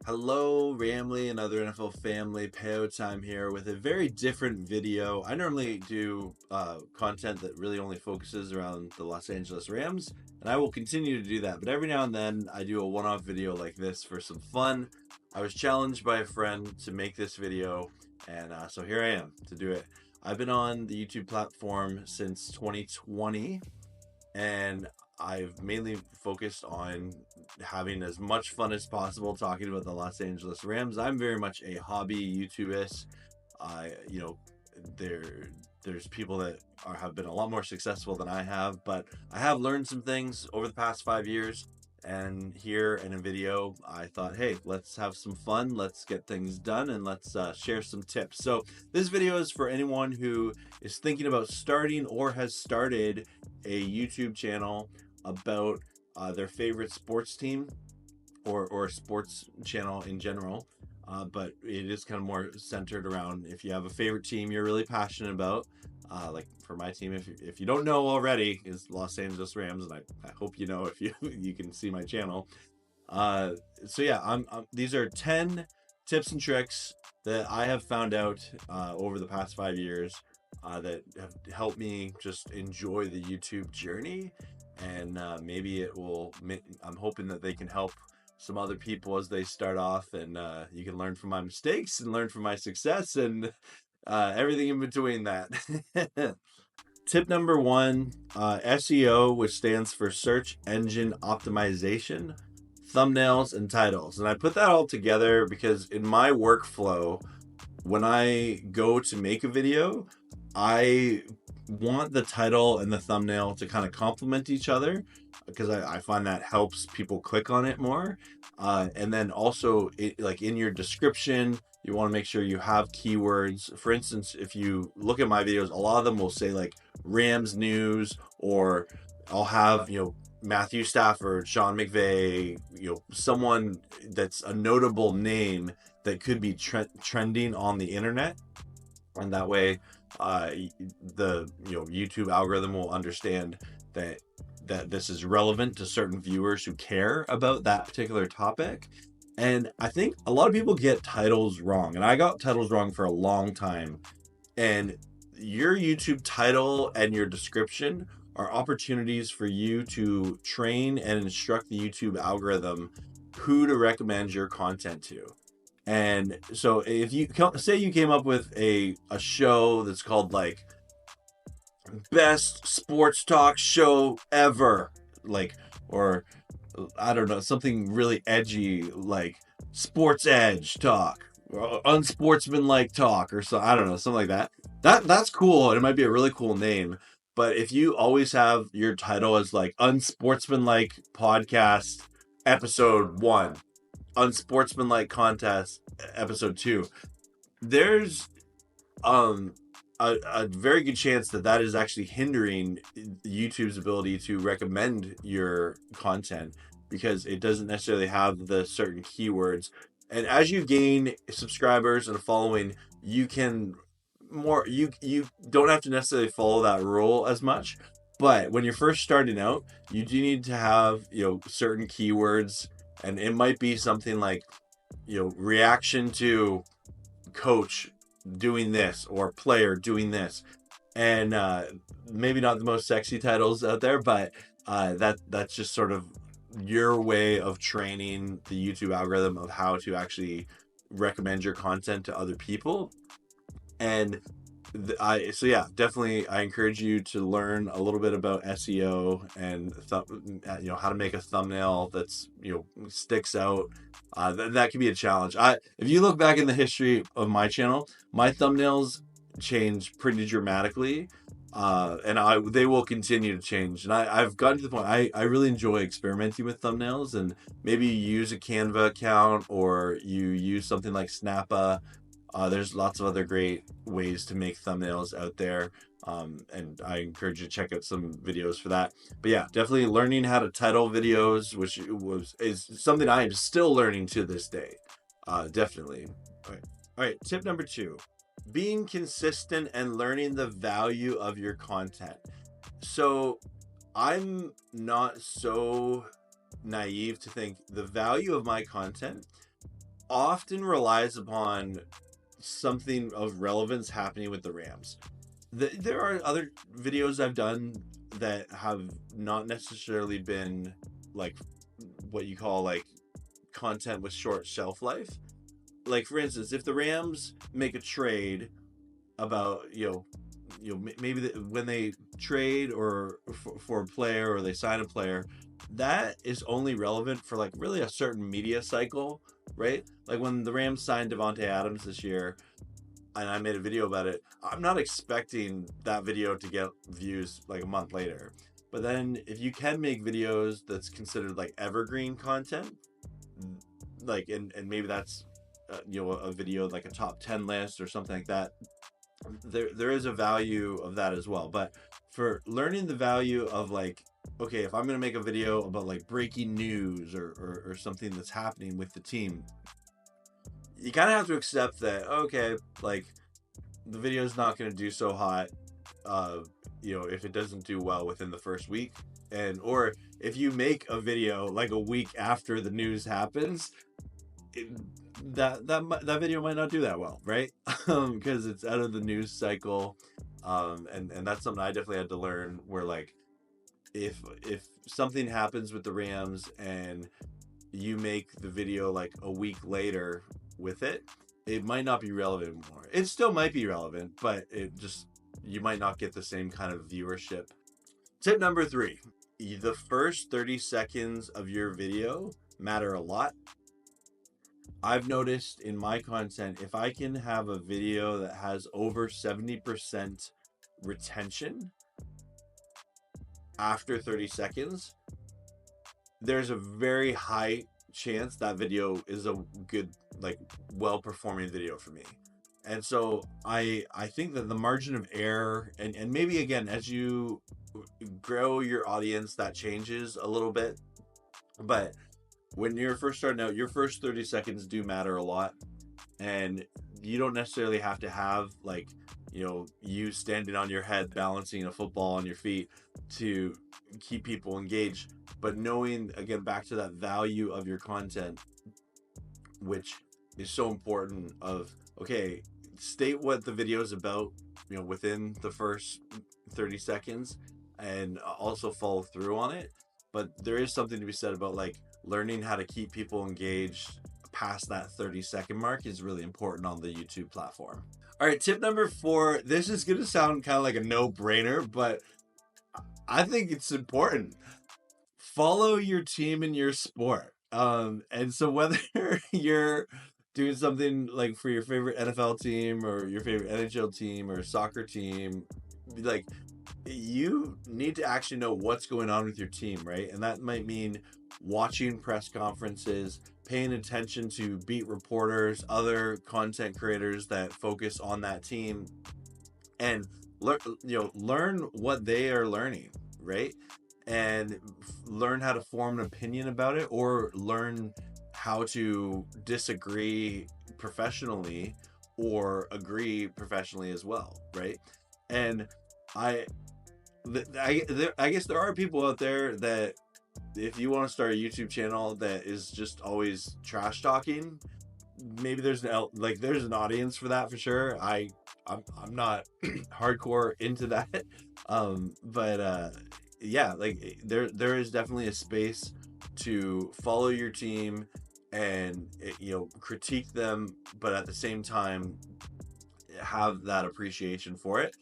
Hello, Ramley and other NFL family. Peo time here with a very different video. I normally do content that really only focuses around the Los Angeles Rams, and I will continue to do that. But every now and then, I do a one-off video like this for some fun. I was challenged by a friend to make this video, and so here I am to do it. I've been on the YouTube platform since 2020, and I've mainly focused on having as much fun as possible talking about the Los Angeles Rams. I'm very much a hobby YouTubeist. You know, there's people that have been a lot more successful than I have, but I have learned some things over the past 5 years. And here in a video, I thought, hey, let's have some fun, let's get things done, and let's share some tips. So this video is for anyone who is thinking about starting or has started a YouTube channel about their favorite sports team or sports channel in general. But it is kind of more centered around if you have a favorite team you're really passionate about. Like for my team, if you don't know already, is Los Angeles Rams, and I hope you know if you can see my channel. So yeah, these are 10 tips and tricks that I have found out over the past 5 years that have helped me just enjoy the YouTube journey, and maybe it will. I'm hoping that they can help some other people as they start off, and you can learn from my mistakes and learn from my success and everything in between that. Tip number one, SEO, which stands for search engine optimization, thumbnails and titles. And I put that all together because in my workflow, when I go to make a video, I want the title and the thumbnail to kind of complement each other, because I find that helps people click on it more. And then also, like in your description, you want to make sure you have keywords. For instance, if you look at my videos, a lot of them will say like Rams news, or I'll have, Matthew Stafford, Sean McVay, someone that's a notable name that could be trending on the internet. And that way, the YouTube algorithm will understand that this is relevant to certain viewers who care about that particular topic. And I think a lot of people get titles wrong, and I got titles wrong for a long time. And your YouTube title and your description are opportunities for you to train and instruct the YouTube algorithm who to recommend your content to. And so if you say you came up with a show that's called like best sports talk show ever, like, or I don't know, something really edgy like sports edge talk or unsportsmanlike talk, or so, I don't know, something like that's cool, and it might be a really cool name. But if you always have your title as like unsportsmanlike podcast episode 1, unsportsmanlike contest episode 2, there's a very good chance that is actually hindering YouTube's ability to recommend your content, because it doesn't necessarily have the certain keywords. And as you gain subscribers and a following, you can you don't have to necessarily follow that rule as much. But when you're first starting out, you do need to have certain keywords, and it might be something like reaction to coach doing this or player doing this. And maybe not the most sexy titles out there, but that's just sort of your way of training the YouTube algorithm of how to actually recommend your content to other people. And so yeah, definitely I encourage you to learn a little bit about SEO and how to make a thumbnail that's sticks out. That can be a challenge. If you look back in the history of my channel, my thumbnails change pretty dramatically, and they will continue to change. And I've gotten to the point I really enjoy experimenting with thumbnails, and maybe you use a Canva account or you use something like Snappa. There's lots of other great ways to make thumbnails out there, and I encourage you to check out some videos for that. But yeah, definitely learning how to title videos, which is something I am still learning to this day. Definitely. All right. Tip number 2, being consistent and learning the value of your content. So I'm not so naive to think the value of my content often relies upon something of relevance happening with the Rams. There are other videos I've done that have not necessarily been like what you call like content with short shelf life. Like for instance, if the Rams make a trade about maybe when they trade or for a player or they sign a player, that is only relevant for like really a certain media cycle, right? Like when the Rams signed Devontae Adams this year, and I made a video about it, I'm not expecting that video to get views like a month later. But then if you can make videos that's considered like evergreen content, like and maybe that's a video like a top 10 list or something like that, there is a value of that as well. But for learning the value of like, okay, if I'm gonna make a video about like breaking news or something that's happening with the team, you kind of have to accept that, okay, like the video is not going to do so hot if it doesn't do well within the first week, and or if you make a video like a week after the news happens, that video might not do that well, right? Because it's out of the news cycle, and that's something I definitely had to learn, where like if something happens with the Rams and you make the video like a week later with it, it might not be relevant anymore. It still might be relevant, but you might not get the same kind of viewership. Tip number 3, the first 30 seconds of your video matter a lot. I've noticed in my content, if I can have a video that has over 70% retention after 30 seconds, there's a very high chance that video is a good, like, well-performing video for me. And so I think that the margin of error, and maybe again, as you grow your audience, that changes a little bit. But when you're first starting out, your first 30 seconds do matter a lot. And you don't necessarily have to have like, you standing on your head, balancing a football on your feet to keep people engaged. But knowing, again, back to that value of your content, which is so important, of, okay, state what the video is about, within the first 30 seconds, and also follow through on it. But there is something to be said about like learning how to keep people engaged past that 30-second mark is really important on the YouTube platform. All right, tip number 4. This is going to sound kind of like a no-brainer, but I think it's important. Follow your team in your sport. And so whether you're doing something like for your favorite NFL team or your favorite NHL team or soccer team, like, you need to actually know what's going on with your team, right? And that might mean watching press conferences, paying attention to beat reporters, other content creators that focus on that team, and learn what they are learning, right? And learn how to form an opinion about it, or learn how to disagree professionally or agree professionally as well, right? And I guess there are people out there that, if you want to start a YouTube channel that is just always trash talking, maybe there's an audience for that for sure. I'm not hardcore into that, but yeah, like there is definitely a space to follow your team and critique them, but at the same time have that appreciation for it.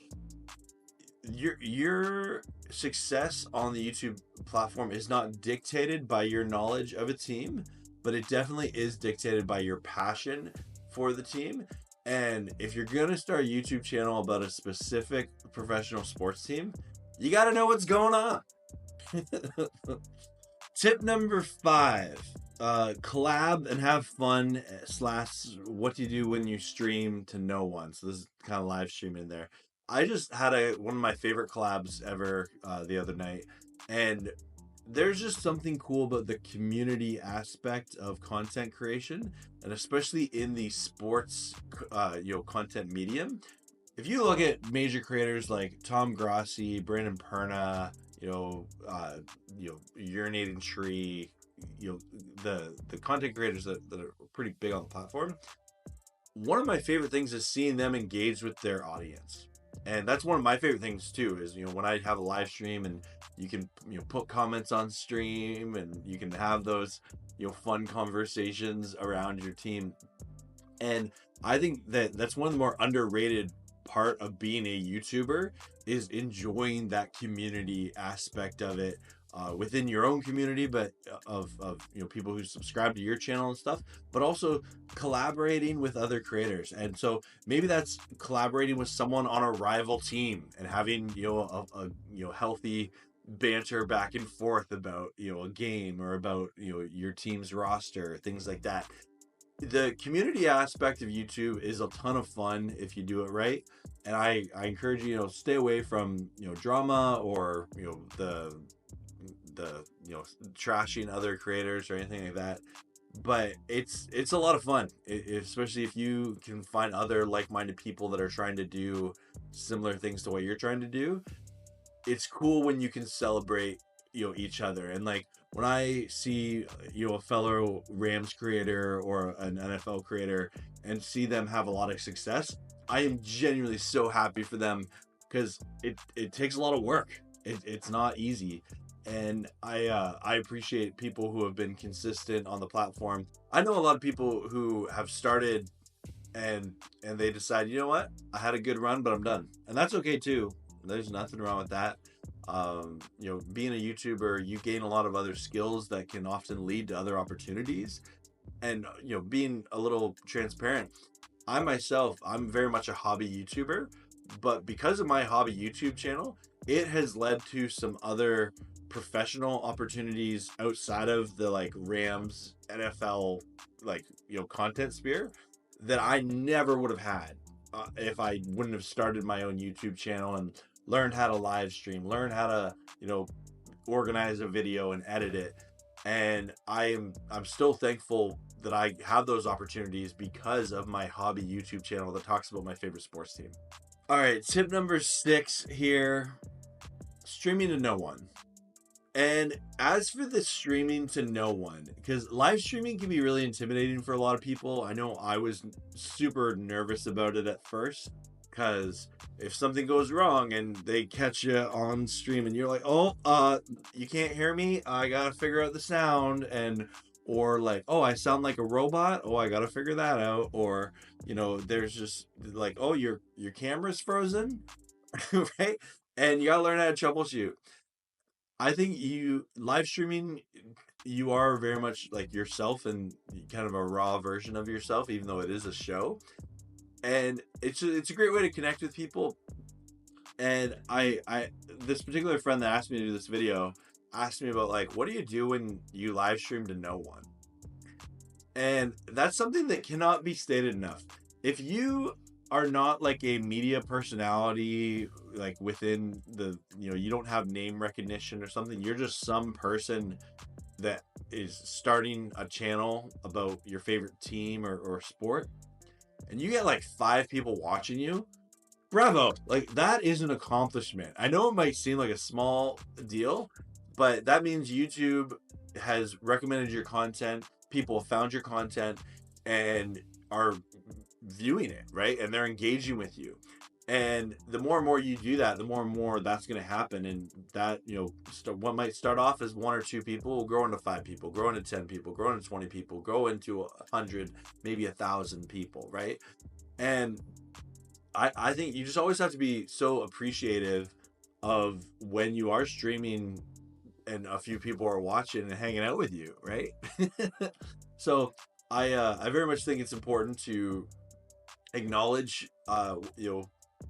Your success on the YouTube platform is not dictated by your knowledge of a team, but it definitely is dictated by your passion for the team. And if you're going to start a YouTube channel about a specific professional sports team, you got to know what's going on. Tip number 5, collab and have fun / what do you do when you stream to no one. So this is kind of live streaming there. I just had one of my favorite collabs ever the other night, and there's just something cool about the community aspect of content creation, and especially in the sports content medium. If you look at major creators like Tom Grossi, Brandon Perna, Urinating Tree, the content creators that are pretty big on the platform, one of my favorite things is seeing them engage with their audience. And that's one of my favorite things too, is when I have a live stream and you can put comments on stream and you can have those fun conversations around your team. And I think that that's one of the more underrated part of being a YouTuber, is enjoying that community aspect of it, within your own community, but of people who subscribe to your channel and stuff, but also collaborating with other creators. And so maybe that's collaborating with someone on a rival team and having a healthy banter back and forth about a game or about your team's roster, things like that. The community aspect of YouTube is a ton of fun if you do it right. And I encourage you, stay away from drama or the trashing other creators or anything like that. But it's a lot of fun, especially if you can find other like-minded people that are trying to do similar things to what you're trying to do. It's cool when you can celebrate each other. And like when I see a fellow Rams creator or an NFL creator and see them have a lot of success, I am genuinely so happy for them, because it takes a lot of work. It's not easy. And I appreciate people who have been consistent on the platform. I know a lot of people who have started and they decide, you know what, I had a good run, but I'm done. And that's okay too. There's nothing wrong with that. Being a YouTuber, you gain a lot of other skills that can often lead to other opportunities. And being a little transparent, I myself, I'm very much a hobby YouTuber, but because of my hobby YouTube channel, it has led to some other professional opportunities outside of the like Rams NFL content sphere that I never would have had if I wouldn't have started my own YouTube channel and learned how to live stream, learn how to organize a video and edit it. And I'm still thankful that I have those opportunities because of my hobby YouTube channel that talks about my favorite sports team. All right, tip number 6 here: streaming to no one. And as for the streaming to no one, because live streaming can be really intimidating for a lot of people. I know I was super nervous about it at first, because if something goes wrong and they catch you on stream and you're like, oh, you can't hear me, I gotta figure out the sound. And or like, oh, I sound like a robot, oh, I gotta figure that out. Or there's just like, oh, your camera's frozen. Right? And you gotta learn how to troubleshoot. I think live streaming, you are very much like yourself and kind of a raw version of yourself, even though it is a show. And it's a great way to connect with people. And I this particular friend that asked me to do this video asked me about like, what do you do when you live stream to no one? And that's something that cannot be stated enough. If you are not like a media personality, like within the you don't have name recognition or something, you're just some person that is starting a channel about your favorite team or sport, and you get like 5 people watching you, bravo. Like, that is an accomplishment. I know it might seem like a small deal, but that means YouTube has recommended your content, people have found your content and are viewing it, right? And they're engaging with you. And the more and more you do that, the more and more that's going to happen. And that, what might start off as 1 or 2 people will grow into 5 people, grow into 10 people, grow into 20 people, grow into 100, maybe 1,000 people, right? And I think you just always have to be so appreciative of when you are streaming and a few people are watching and hanging out with you, right? So I very much think it's important to acknowledge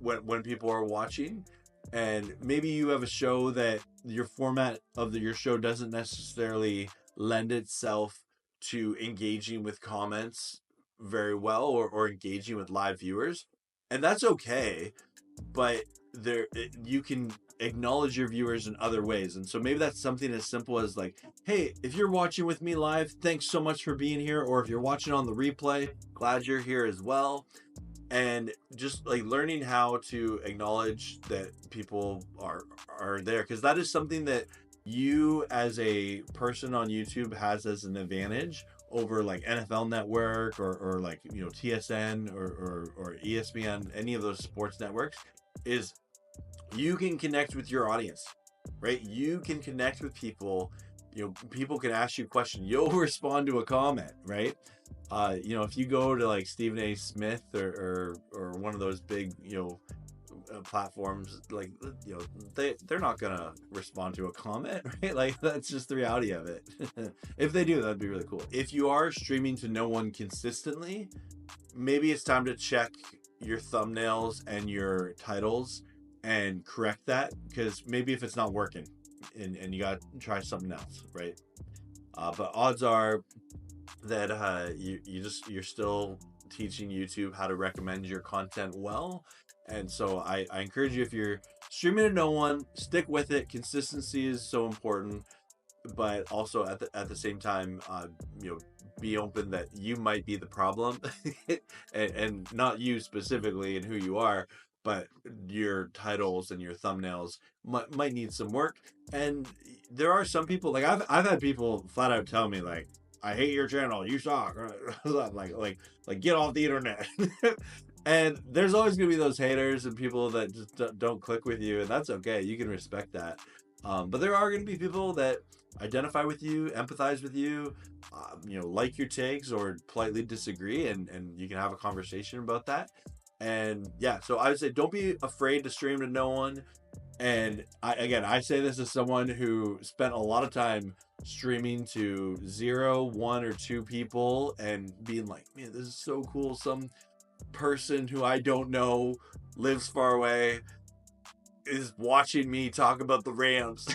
when people are watching. And maybe you have a show that your format of your show doesn't necessarily lend itself to engaging with comments very well, or engaging with live viewers, and that's okay. But you can acknowledge your viewers in other ways. And so maybe that's something as simple as like, hey, if you're watching with me live, thanks so much for being here. Or if you're watching on the replay, glad you're here as well. And just like learning how to acknowledge that people are there, because that is something that you as a person on YouTube has as an advantage over like NFL Network or like, you know, TSN or ESPN, any of those sports networks, is you can connect with your audience, right? You can connect with people. You know, people can ask you a question, you'll respond to a comment, right? You know, if you go to like Stephen A. Smith or one of those big, you know, platforms, like, you know, they're not gonna respond to a comment, right? Like, that's just the reality of it. If they do, that'd be really cool. If you are streaming to no one consistently, maybe it's time to check your thumbnails and your titles and correct that, because maybe if it's not working and you gotta try something else, right? But odds are that you're still teaching YouTube how to recommend your content well. And so I encourage you, if you're streaming to no one, stick with it. Consistency is so important, but also at the same time, you know, be open that you might be the problem, and not you specifically and who you are, but your titles and your thumbnails might need some work. And there are some people, like I've had people flat out tell me like, I hate your channel, you suck. like get off the internet. And there's always gonna be those haters and people that just don't click with you, and that's okay. You can respect that. But there are gonna be people that identify with you, empathize with you, you know, like your takes or politely disagree, and you can have a conversation about that. And yeah, so I would say don't be afraid to stream to no one. And I say this as someone who spent a lot of time streaming to 0, 1, or 2 people and being like, man, this is so cool. Some person who I don't know, lives far away, is watching me talk about the Rams.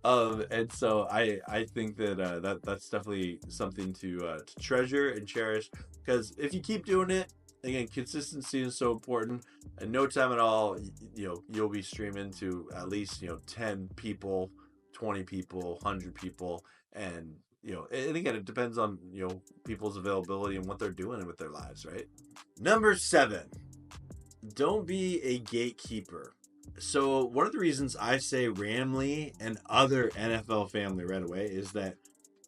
And so I think that that's definitely something to treasure and cherish, because if you keep doing it, again, consistency is so important. And no time at all, you know, you'll be streaming to at least, you know, 10 people, 20 people, 100 people. And, you know, and again, it depends on, you know, people's availability and what they're doing with their lives, right? Number 7, don't be a gatekeeper. So one of the reasons I say Ramley and other NFL family right away is that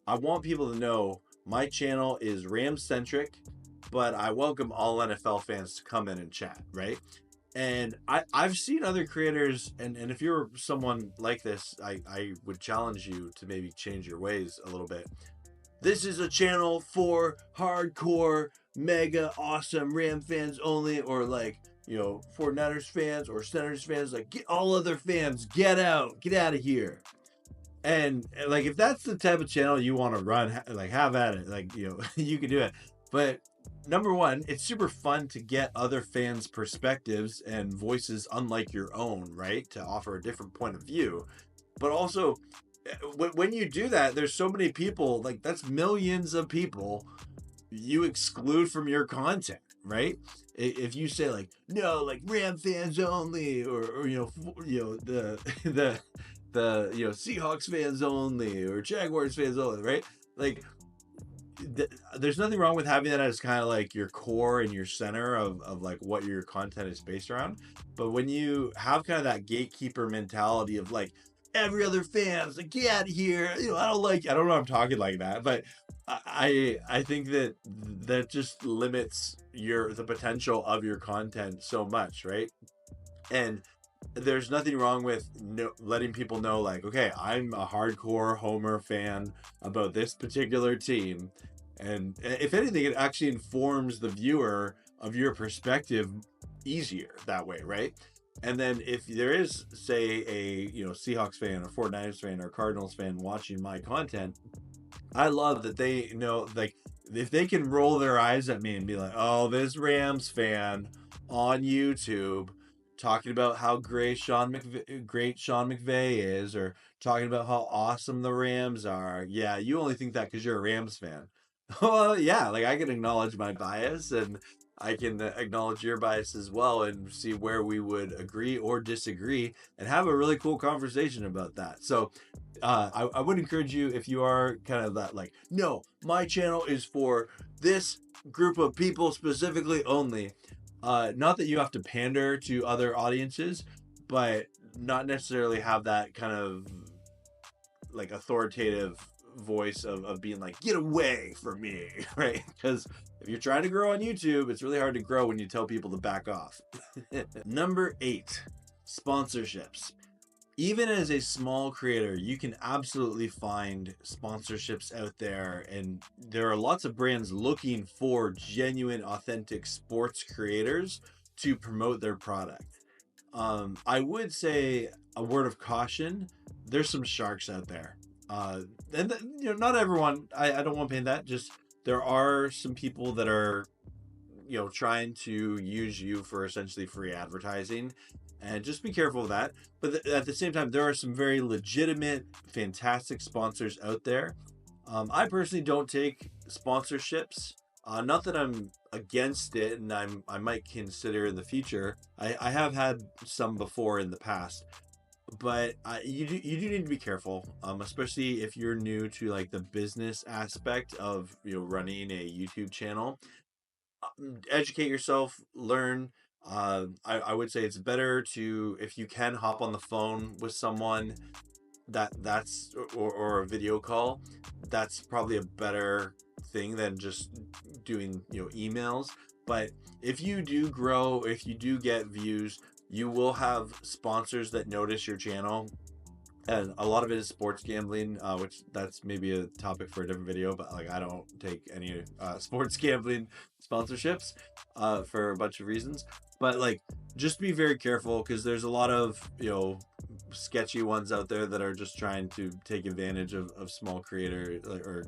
I want people to know my channel is Rams centric, but I welcome all NFL fans to come in and chat, right? And I've seen other creators, and if you're someone like this, I would challenge you to maybe change your ways a little bit. This is a channel for hardcore, mega awesome Ram fans only, or like, you know, 49ers fans or Senators fans, like, get all other fans, get out of here. And like, if that's the type of channel you want to run, like, have at it, like, you know, you can do it. But number one, it's super fun to get other fans' perspectives and voices unlike your own, right? To offer a different point of view. But also, when you do that, there's so many people, like, that's millions of people you exclude from your content, right? If you say like, no, like Ram fans only, or you know the you know, Seahawks fans only, or Jaguars fans only, right? Like, there's nothing wrong with having that as kind of like your core and your center of like what your content is based around. But when you have kind of that gatekeeper mentality of like, every other fan's like, get out of here, you know, I don't know if I'm talking like that, but I think that just limits the potential of your content so much, right? And there's nothing wrong with letting people know, like, okay, I'm a hardcore Homer fan about this particular team, and if anything, it actually informs the viewer of your perspective easier that way, right? And then if there is, say, a, you know, Seahawks fan or 49ers fan or Cardinals fan watching my content, I love that they know, like, if they can roll their eyes at me and be like, oh, this Rams fan on YouTube talking about how great Sean McVay is, or talking about how awesome the Rams are. Yeah, you only think that because you're a Rams fan. Well, yeah, like, I can acknowledge my bias, and I can acknowledge your bias as well, and see where we would agree or disagree and have a really cool conversation about that. So I would encourage you, if you are kind of that, like, no, my channel is for this group of people specifically only. Not that you have to pander to other audiences, but not necessarily have that kind of like authoritative voice of being like, get away from me, right? Because if you're trying to grow on YouTube, it's really hard to grow when you tell people to back off. Number 8, sponsorships. Even as a small creator, you can absolutely find sponsorships out there, and there are lots of brands looking for genuine, authentic sports creators to promote their product. I would say a word of caution: there's some sharks out there, and not everyone. I don't want to paint that. Just there are some people that are trying to use you for essentially free advertising, and just be careful of that. But at the same time, there are some very legitimate, fantastic sponsors out there. I personally don't take sponsorships. Not that I'm against it, and I might consider in the future. I have had some before in the past, but you do need to be careful, especially if you're new to like the business aspect of running a YouTube channel. Educate yourself, learn. I would say it's better to, if you can, hop on the phone with someone that's or a video call. That's probably a better thing than just doing emails. But if you do grow, if you do get views, you will have sponsors that notice your channel, and a lot of it is sports gambling, which that's maybe a topic for a different video. But like, I don't take any sports gambling sponsorships for a bunch of reasons. But like, just be very careful, because there's a lot of sketchy ones out there that are just trying to take advantage of small creators, or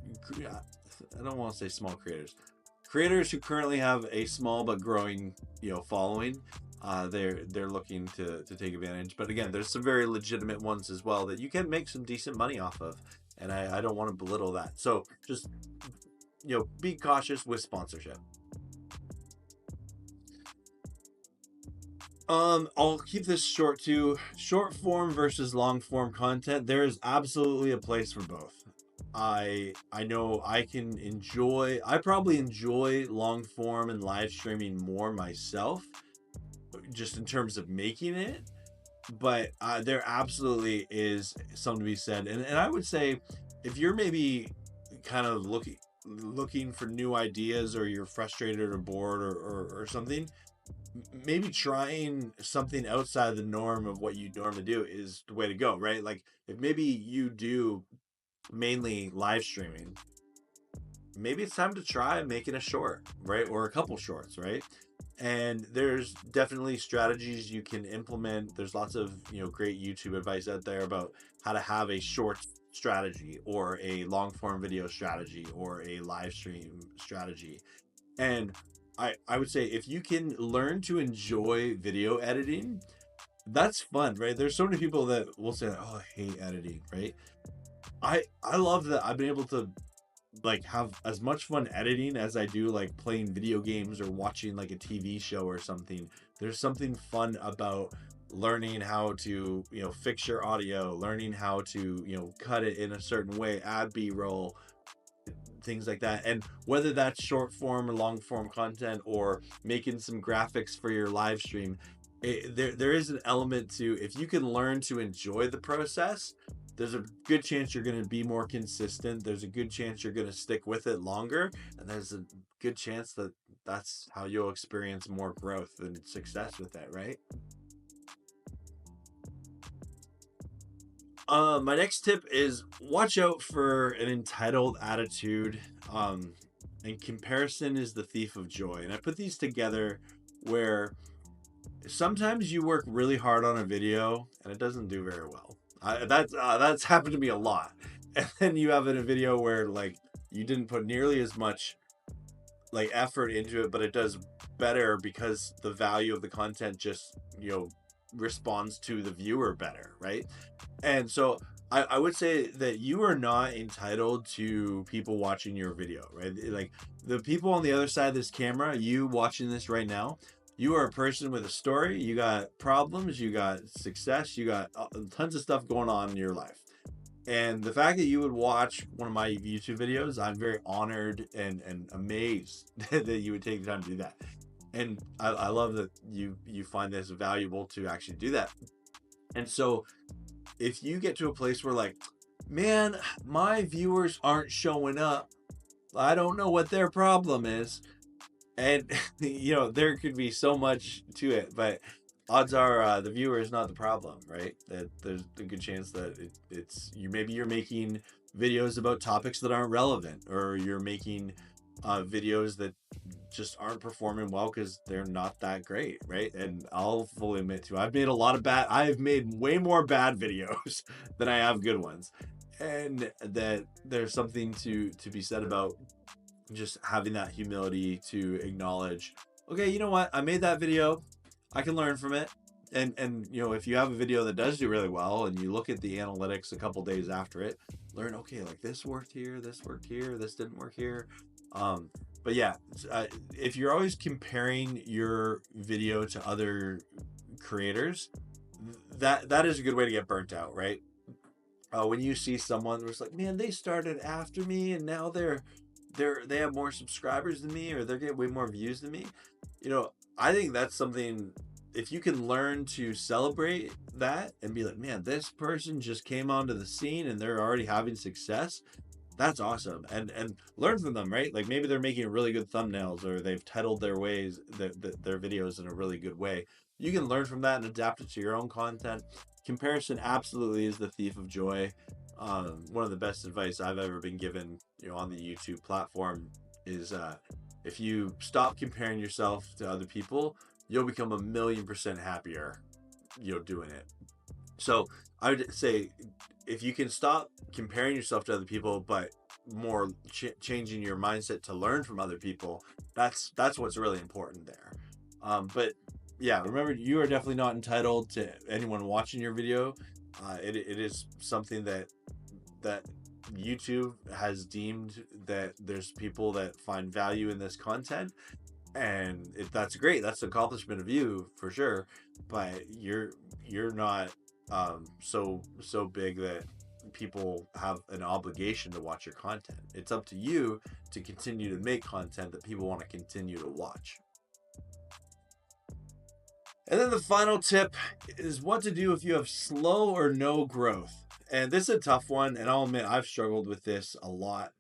I don't want to say small creators who currently have a small but growing following. They're looking to take advantage. But again, there's some very legitimate ones as well that you can make some decent money off of, and I don't want to belittle that. So just be cautious with sponsorship. I'll keep this short too. Short form versus long form content. There is absolutely a place for both. I know I probably enjoy long form and live streaming more myself, just in terms of making it. But there absolutely is something to be said, and I would say, if you're maybe kind of looking for new ideas, or you're frustrated or bored, or something, maybe trying something outside the norm of what you normally do is the way to go, right? Like, if maybe you do mainly live streaming, maybe it's time to try making a short, right? Or a couple shorts, right? And there's definitely strategies you can implement. There's lots of great YouTube advice out there about how to have a short strategy, or a long form video strategy, or a live stream strategy. And I would say, if you can learn to enjoy video editing, that's fun, right? There's so many people that will say, oh, I hate editing, right? I love that I've been able to like have as much fun editing as I do like playing video games or watching like a TV show or something. There's something fun about learning how to fix your audio, learning how to cut it in a certain way, add B-roll, things like that. And whether that's short form or long form content, or making some graphics for your live stream, there is an element to, if you can learn to enjoy the process, there's a good chance you're going to be more consistent. There's a good chance you're going to stick with it longer, and there's a good chance that that's how you'll experience more growth and success with that, right? My next tip is, watch out for an entitled attitude. And comparison is the thief of joy. And I put these together where sometimes you work really hard on a video and it doesn't do very well. That's happened to me a lot. And then you have in a video where like you didn't put nearly as much like effort into it, but it does better because the value of the content just responds to the viewer better, right? And so I would say that you are not entitled to people watching your video, right? Like, the people on the other side of this camera, you watching this right now, you are a person with a story. You got problems, you got success, you got tons of stuff going on in your life. And the fact that you would watch one of my YouTube videos, I'm very honored and amazed that you would take the time to do that. And I love that you find this valuable to actually do that. And so if you get to a place where like, man, my viewers aren't showing up. I don't know what their problem is. And you know, there could be so much to it, but odds are the viewer is not the problem, right? That there's a good chance that it's you. Maybe you're making videos about topics that aren't relevant, or you're making videos that just aren't performing well because they're not that great, right? And I'll fully admit to, I've made a lot of bad. I've made way more bad videos than I have good ones, and that there's something to be said about just having that humility to acknowledge, okay, you know what, I made that video, I can learn from it. And you know, if you have a video that does do really well and you look at the analytics a couple days after it, learn, okay, like this worked here, this worked here, this didn't work here. But yeah, if you're always comparing your video to other creators, that is a good way to get burnt out, right? When you see someone who's like, man, they started after me and now they have more subscribers than me, or they're getting way more views than me. You know, I think that's something, if you can learn to celebrate that and be like, man, this person just came onto the scene and they're already having success, that's awesome. And learn from them, right? Like maybe they're making really good thumbnails, or they've titled their their videos in a really good way. You can learn from that and adapt it to your own content. Comparison absolutely is the thief of joy. One of the best advice I've ever been given, you know, on the YouTube platform is if you stop comparing yourself to other people, you'll become 1,000,000% happier, you know, doing it. So I would say, if you can stop comparing yourself to other people, but more changing your mindset to learn from other people, that's what's really important there. But yeah, remember, you are definitely not entitled to anyone watching your video. It is something that YouTube has deemed that there's people that find value in this content, and that's great. That's an accomplishment of you for sure. But you're not so big that people have an obligation to watch your content. It's up to you to continue to make content that people want to continue to watch. And then the final tip is what to do if you have slow or no growth. And this is a tough one, and I'll admit I've struggled with this a lot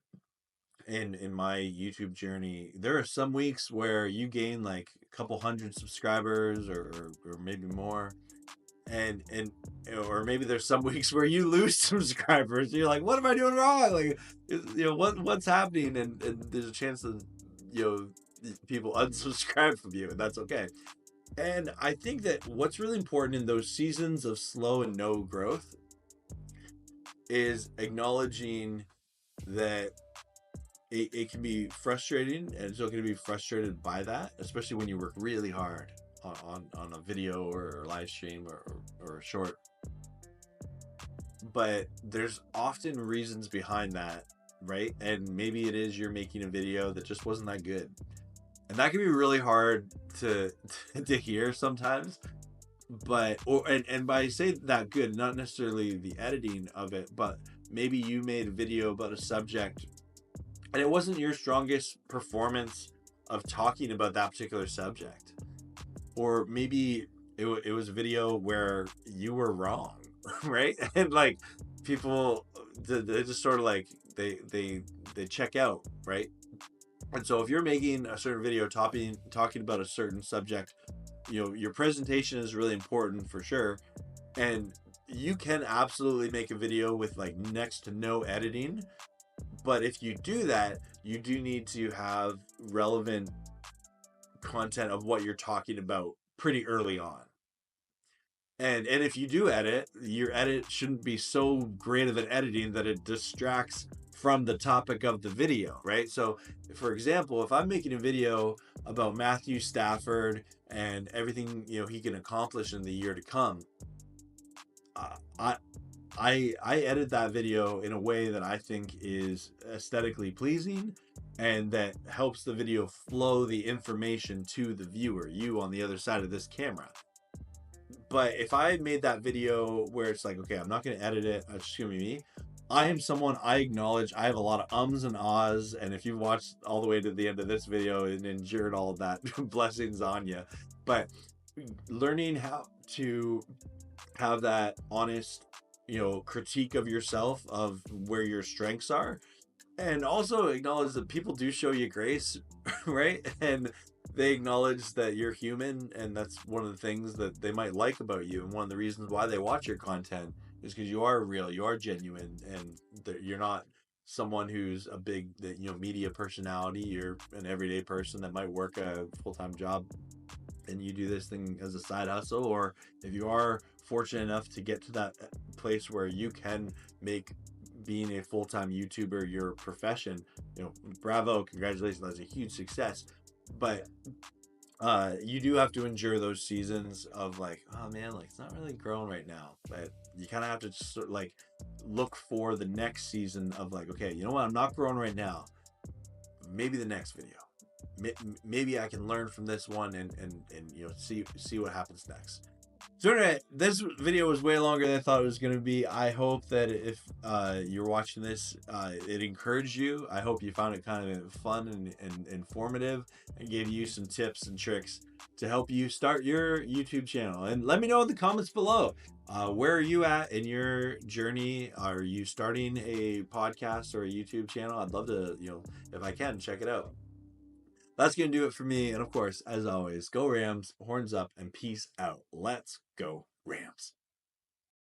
in my YouTube journey. There are some weeks where you gain like a couple hundred subscribers, or maybe more. And or maybe there's some weeks where you lose subscribers. You're like, what am I doing wrong? Like, you know, what's happening? And there's a chance that, you know, people unsubscribe from you, and that's okay. And I think that what's really important in those seasons of slow and no growth is acknowledging that it can be frustrating, and it's okay to be frustrated by that, especially when you work really hard on a video or a live stream or a short. But there's often reasons behind that, right? And maybe it is you're making a video that just wasn't that good, and that can be really hard to to hear sometimes. But and by say that good, not necessarily the editing of it, but maybe you made a video about a subject and it wasn't your strongest performance of talking about that particular subject, or maybe it was a video where you were wrong, right? And like people, they just sort of like they check out, right? And so if you're making a certain video talking about a certain subject, you know, your presentation is really important for sure, and you can absolutely make a video with like next to no editing. But if you do that, you do need to have relevant content of what you're talking about pretty early on. And if you do edit, your edit shouldn't be so great of an editing that it distracts from the topic of the video, right? So, for example, if I'm making a video about Matthew Stafford and everything, you know, he can accomplish in the year to come, I edit that video in a way that I think is aesthetically pleasing and that helps the video flow the information to the viewer, you on the other side of this camera. But if I made that video where it's like, okay, I'm not going to edit it, it's just going to be me, I am someone, I acknowledge I have a lot of ums and ahs, and if you've watched all the way to the end of this video and endured all of that, blessings on you. But learning how to have that honest critique of yourself, of where your strengths are, and also acknowledge that people do show you grace, right? And they acknowledge that you're human, and that's one of the things that they might like about you, and one of the reasons why they watch your content is because you are real, you are genuine, and you're not someone who's a big media personality. You're an everyday person that might work a full-time job, and you do this thing as a side hustle. Or if you are fortunate enough to get to that place where you can make being a full-time YouTuber your profession, bravo, congratulations, that's a huge success. But you do have to endure those seasons of like, oh man, like it's not really growing right now. But you kind of have to just sort of like look for the next season of like, okay, you know what, I'm not growing right now, maybe the next video, maybe I can learn from this one, and see what happens next. So anyway, this video was way longer than I thought it was going to be. I hope that if you're watching this, it encouraged you. I hope you found it kind of fun and informative, and gave you some tips and tricks to help you start your YouTube channel. And let me know in the comments below, where are you at in your journey? Are you starting a podcast or a YouTube channel? I'd love to, if I can, check it out. That's going to do it for me. And of course, as always, go Rams, horns up, and peace out. Let's go Rams.